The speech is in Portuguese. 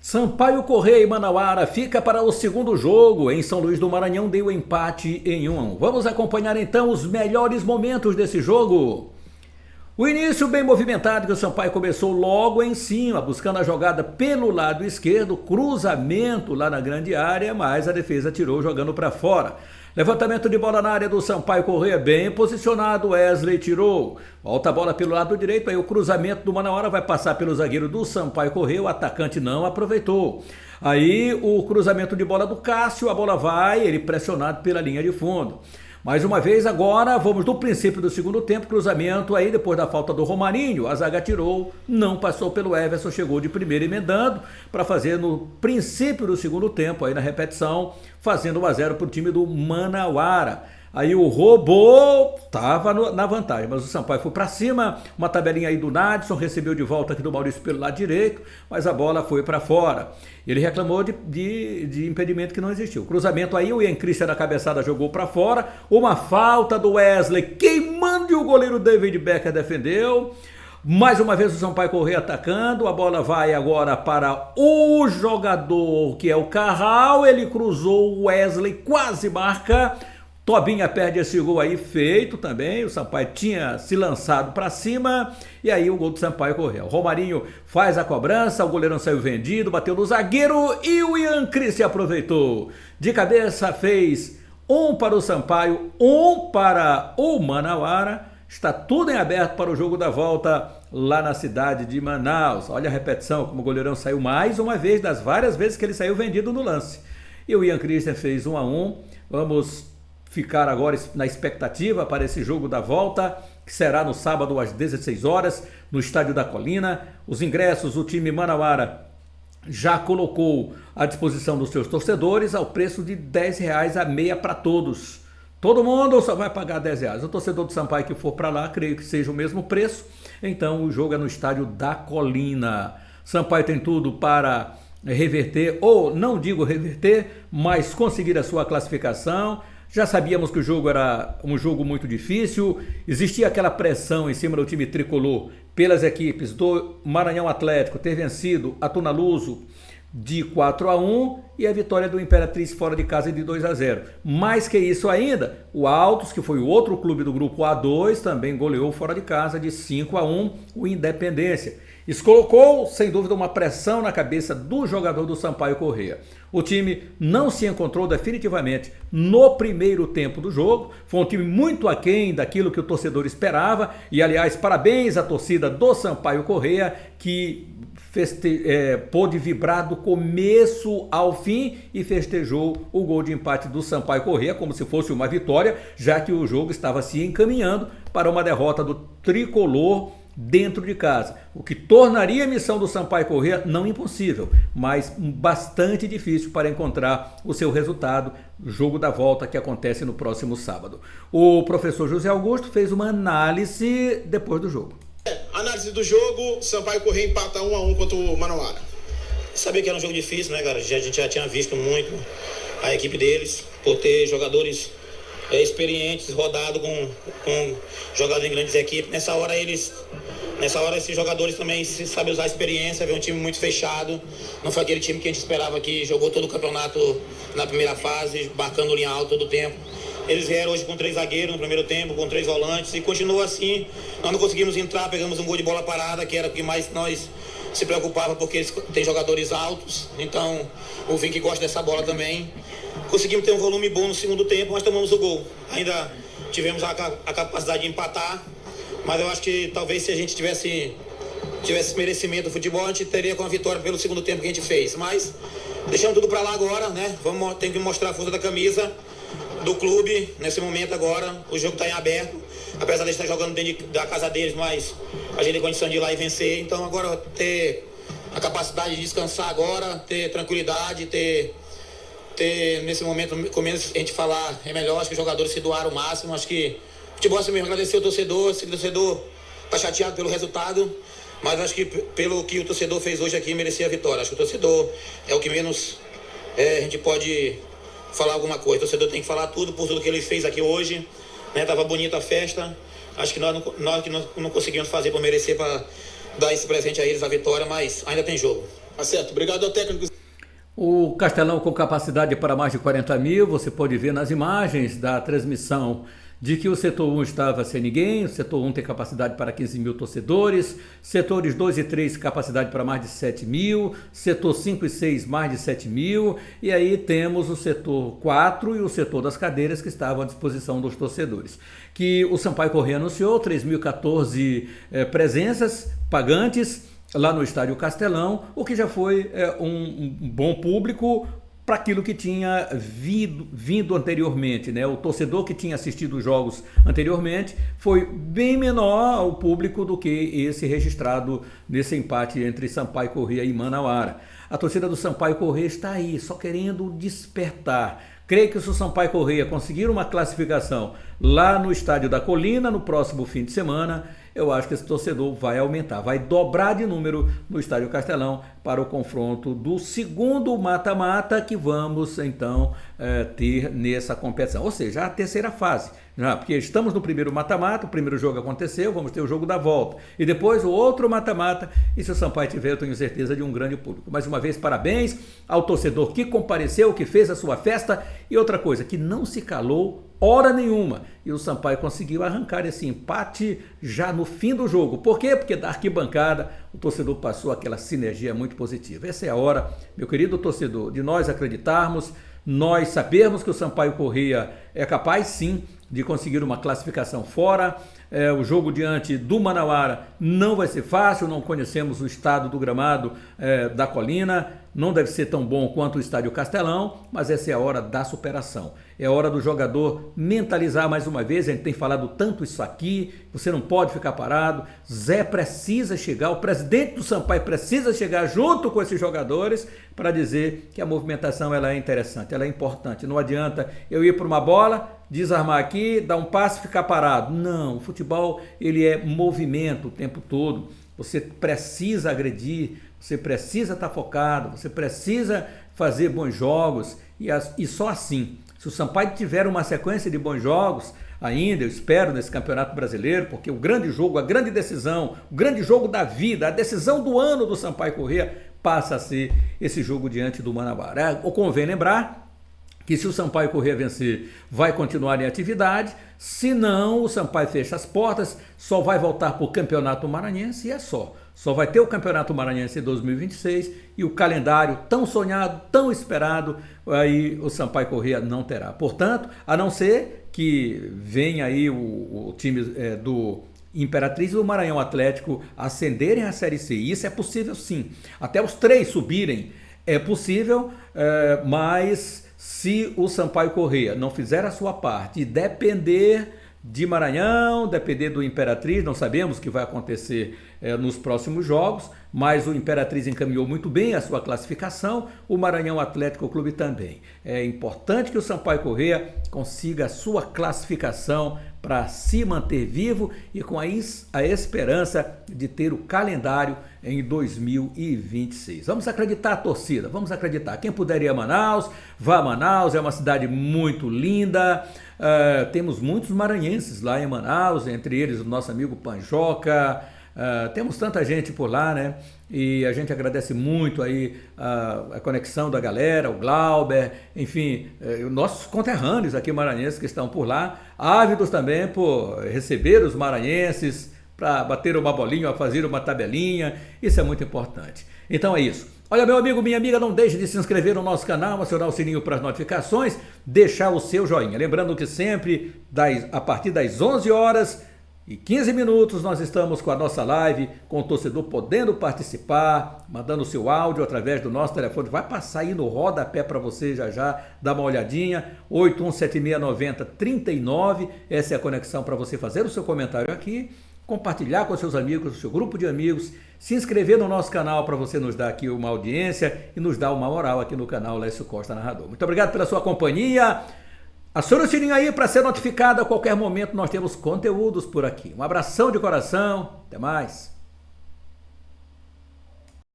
Sampaio Corrêa e Manauara fica para o segundo jogo. Em São Luís do Maranhão deu empate em 1-1. Vamos acompanhar então os melhores momentos desse jogo. O início bem movimentado que o Sampaio começou logo em cima, buscando a jogada pelo lado esquerdo, cruzamento lá na grande área, mas a defesa tirou jogando para fora. Levantamento de bola na área do Sampaio Corrêa, bem posicionado, Wesley tirou. Volta a bola pelo lado direito, aí o cruzamento do Manauara vai passar pelo zagueiro do Sampaio Corrêa, o atacante não aproveitou. Aí o cruzamento de bola do Cássio, a bola vai, ele pressionado pela linha de fundo. Mais uma vez agora, vamos do princípio do segundo tempo, cruzamento aí depois da falta do Romarinho, a zaga tirou, não passou pelo Everson, chegou de primeira emendando para fazer no princípio do segundo tempo, aí na repetição, fazendo 1-0 para o time do Manauara. Aí o Robô estava na vantagem, mas o Sampaio foi para cima, uma tabelinha aí do Nadson, recebeu de volta aqui do Maurício pelo lado direito, mas a bola foi para fora. Ele reclamou de impedimento que não existiu. Cruzamento aí, o Ian Christian na cabeçada jogou para fora, uma falta do Wesley, queimando e o goleiro David Becker defendeu. Mais uma vez o Sampaio Corrêa atacando, a bola vai agora para o jogador que é o Carral, ele cruzou, o Wesley quase marca. Tobinha perde esse gol aí, feito também, o Sampaio tinha se lançado para cima, e aí o gol do Sampaio Corrêa. O Romarinho faz a cobrança, o goleirão saiu vendido, bateu no zagueiro e o Ian Christian aproveitou. De cabeça fez 1 para o Sampaio, 1 para o Manauara. Está tudo em aberto para o jogo da volta lá na cidade de Manaus. Olha a repetição, como o goleirão saiu mais uma vez, das várias vezes que ele saiu vendido no lance. E o Ian Christian fez 1-1, vamos ficar agora na expectativa para esse jogo da volta, que será no sábado às 16 horas, no Estádio da Colina. Os ingressos, o time Manauara já colocou à disposição dos seus torcedores ao preço de R$10 a meia para todos. Todo mundo só vai pagar R$10. O torcedor do Sampaio que for para lá, creio que seja o mesmo preço. Então o jogo é no Estádio da Colina. Sampaio tem tudo para reverter, ou não digo reverter, mas conseguir a sua classificação. Já sabíamos que o jogo era um jogo muito difícil, existia aquela pressão em cima do time tricolor pelas equipes do Maranhão Atlético ter vencido a Tunaluso de 4-1 e a vitória do Imperatriz fora de casa de 2-0. Mais que isso ainda, o Altos, que foi o outro clube do grupo A2, também goleou fora de casa de 5-1 o Independência. Isso colocou, sem dúvida, uma pressão na cabeça do jogador do Sampaio Corrêa. O time não se encontrou definitivamente no primeiro tempo do jogo. Foi um time muito aquém daquilo que o torcedor esperava. E, aliás, parabéns à torcida do Sampaio Corrêa, que pôde vibrar do começo ao fim e festejou o gol de empate do Sampaio Corrêa como se fosse uma vitória, já que o jogo estava se encaminhando para uma derrota do tricolor dentro de casa, o que tornaria a missão do Sampaio Corrêa não impossível, mas bastante difícil para encontrar o seu resultado no jogo da volta que acontece no próximo sábado. O professor José Augusto fez uma análise depois do jogo. Análise do jogo, Sampaio Corrêa empata 1-1 contra o Manauara. Sabia que era um jogo difícil, né, cara? A gente já tinha visto muito a equipe deles, por ter jogadores experientes, rodados com jogadores em grandes equipes. Nessa hora esses jogadores também sabem usar a experiência, ver um time muito fechado. Não foi aquele time que a gente esperava, que jogou todo o campeonato na primeira fase, marcando linha alta todo o tempo. Eles vieram hoje com 3 zagueiros no primeiro tempo, com 3 volantes, e continuou assim. Nós não conseguimos entrar, pegamos um gol de bola parada, que era o que mais nós se preocupava, porque eles têm jogadores altos. Então o Vink gosta dessa bola também. Conseguimos ter um volume bom no segundo tempo, mas tomamos o gol. Ainda tivemos a capacidade de empatar, mas eu acho que talvez se a gente tivesse merecimento do futebol, a gente teria com a vitória pelo segundo tempo que a gente fez. Mas deixando tudo para lá agora, né? Tem que mostrar a força da camisa do clube nesse momento agora. O jogo está em aberto, apesar de estar jogando dentro da casa deles, mas a gente tem condição de ir lá e vencer. Então agora ter a capacidade de descansar agora, ter tranquilidade, ter nesse momento, com menos a gente falar, é melhor. Acho que os jogadores se doaram o máximo. Acho que futebol assim mesmo, agradecer o torcedor. Se o torcedor está chateado pelo resultado, mas acho que pelo que o torcedor fez hoje aqui, merecia a vitória. Acho que o torcedor é o que menos a gente pode falar alguma coisa. O torcedor tem que falar tudo por tudo que ele fez aqui hoje, né? Tava bonita a festa. Acho que nós não conseguimos fazer para merecer, para dar esse presente a eles, a vitória, mas ainda tem jogo. Tá certo, obrigado ao técnico. O Castelão com capacidade para mais de 40 mil, você pode ver nas imagens da transmissão de que o setor 1 estava sem ninguém, o setor 1 tem capacidade para 15 mil torcedores, setores 2 e 3 capacidade para mais de 7 mil, setor 5 e 6 mais de 7 mil, e aí temos o setor 4 e o setor das cadeiras que estavam à disposição dos torcedores. Que o Sampaio Corrêa anunciou 3.014 presenças pagantes lá no Estádio Castelão, o que já foi um bom público para aquilo que tinha vindo anteriormente, né? O torcedor que tinha assistido os jogos anteriormente foi bem menor o público do que esse registrado nesse empate entre Sampaio Corrêa e Manauara. A torcida do Sampaio Corrêa está aí, só querendo despertar. Creio que se o Sampaio Corrêa conseguir uma classificação lá no Estádio da Colina, no próximo fim de semana, eu acho que esse torcedor vai aumentar, vai dobrar de número no Estádio Castelão para o confronto do segundo mata-mata que vamos então ter nessa competição, ou seja, a terceira fase, porque estamos no primeiro mata-mata, o primeiro jogo aconteceu, vamos ter o jogo da volta e depois o outro mata-mata, e se o Sampaio tiver, eu tenho certeza de um grande público. Mais uma vez, parabéns ao torcedor que compareceu, que fez a sua festa, e outra coisa, que não se calou hora nenhuma, e o Sampaio conseguiu arrancar esse empate já no fim do jogo. Por quê? Porque da arquibancada o torcedor passou aquela sinergia muito positiva. Essa é a hora, meu querido torcedor, de nós acreditarmos, nós sabermos que o Sampaio Corrêa é capaz sim de conseguir uma classificação fora. O jogo diante do Manauara não vai ser fácil, não conhecemos o estado do gramado da Colina, não deve ser tão bom quanto o Estádio Castelão, mas essa é a hora da superação. É a hora do jogador mentalizar mais uma vez, a gente tem falado tanto isso aqui, você não pode ficar parado, Zé precisa chegar, o presidente do Sampaio precisa chegar junto com esses jogadores para dizer que a movimentação ela é interessante, ela é importante. Não adianta eu ir para uma bola, desarmar aqui, dar um passe e ficar parado. Não, o futebol ele é movimento o tempo todo. Você precisa agredir, você precisa estar focado, você precisa fazer bons jogos e só assim. Se o Sampaio tiver uma sequência de bons jogos ainda, eu espero, nesse Campeonato Brasileiro, porque o grande jogo, a grande decisão, o grande jogo da vida, a decisão do ano do Sampaio Corrêa passa a ser esse jogo diante do Manauara. Convém lembrar que se o Sampaio Corrêa vencer, vai continuar em atividade, se não, o Sampaio fecha as portas, só vai voltar para o Campeonato Maranhense e é só. Só vai ter o Campeonato Maranhense em 2026 e o calendário tão sonhado, tão esperado, aí o Sampaio Corrêa não terá. Portanto, a não ser que venha aí o time do Imperatriz e o Maranhão Atlético ascenderem à Série C. Isso é possível sim. Até os 3 subirem é possível, mas se o Sampaio Corrêa não fizer a sua parte e depender de Maranhão, depender do Imperatriz, não sabemos o que vai acontecer nos próximos jogos, mas o Imperatriz encaminhou muito bem a sua classificação, o Maranhão Atlético Clube também. É importante que o Sampaio Corrêa consiga a sua classificação para se manter vivo e com a esperança de ter o calendário em 2026. Vamos acreditar, torcida, vamos acreditar. Quem puder ir a Manaus, vá a Manaus, é uma cidade muito linda. Temos muitos maranhenses lá em Manaus, entre eles o nosso amigo Panjoca. Temos tanta gente por lá, né? E a gente agradece muito aí a conexão da galera, o Glauber, enfim, nossos conterrâneos aqui maranhenses que estão por lá, ávidos também por receber os maranhenses, para bater uma bolinha, fazer uma tabelinha, isso é muito importante. Então é isso. Olha, meu amigo, minha amiga, não deixe de se inscrever no nosso canal, acionar o sininho para as notificações, deixar o seu joinha. Lembrando que sempre, a partir das 11h15 nós estamos com a nossa live, com o torcedor podendo participar, mandando o seu áudio através do nosso telefone. Vai passar aí no rodapé para você já, dá uma olhadinha, 81769039, essa é a conexão para você fazer o seu comentário aqui, compartilhar com seus amigos, o seu grupo de amigos, se inscrever no nosso canal para você nos dar aqui uma audiência e nos dar uma moral aqui no canal Lécio Costa Narrador. Muito obrigado pela sua companhia. Acione o sininho aí para ser notificado a qualquer momento, nós temos conteúdos por aqui. Um abração de coração, até mais.